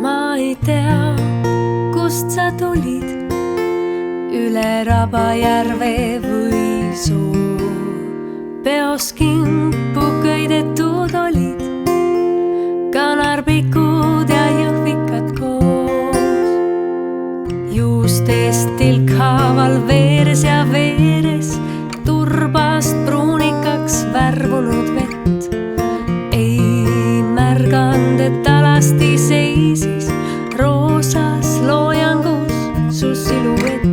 Ma ei tea, kust sa tulid, üle Rabajärve või soo. Peos kimpu köidetud olid kanarpikud ja jõhvikad koos. Juustest tilkhaaval veeres ja veeres turbast pruunikaks värvunud vett. Ei märganud, et alasti seisis roosas loojangus su siluett.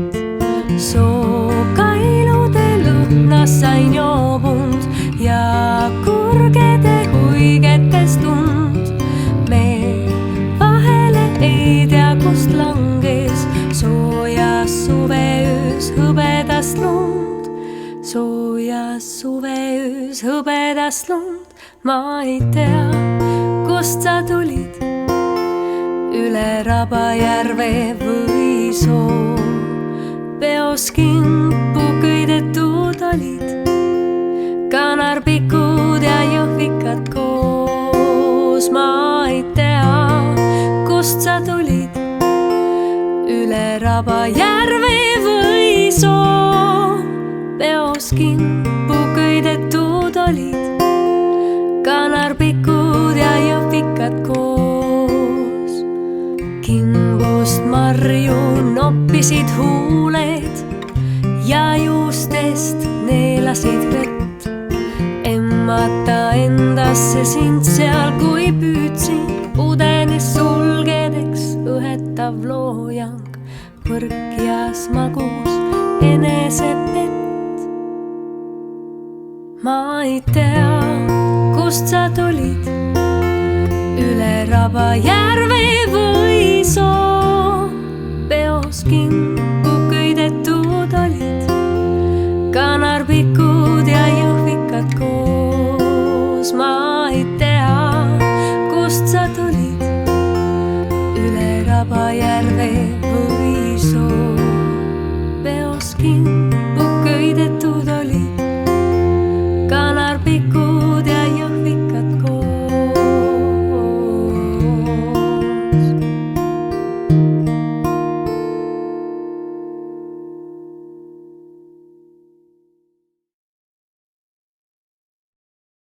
Sookailude lõhnas sain joobund ja kurgede huigetes tund. Me vahele ei tea, kust langes soojas suveöös hõbedast lund. Soojas suveöös hõbedast lund. Ma ei tea, kust sa tulid, üle Rabajärve või soo. Peos kimpu köidetud olid kanarpikud ja jõhvikad koos. Ma ei tea, kust sa tulid, üle Rabajärve või soo. Peos kimpu köidetud olid kanarpikud ja jõhvikad koos. Kimbust marju noppisid huuled ja juustest neelasid vett. Emmata endasse sind seal, kui püüdsin, pudenes sulgedeks õhetav loojang. Põrkjas magus enesepett. Ma ei tea, kust sa tulid, üle Rabajärve või soo. Peos kimpu köidetud olid kanarpikud ja jõhvikad koos.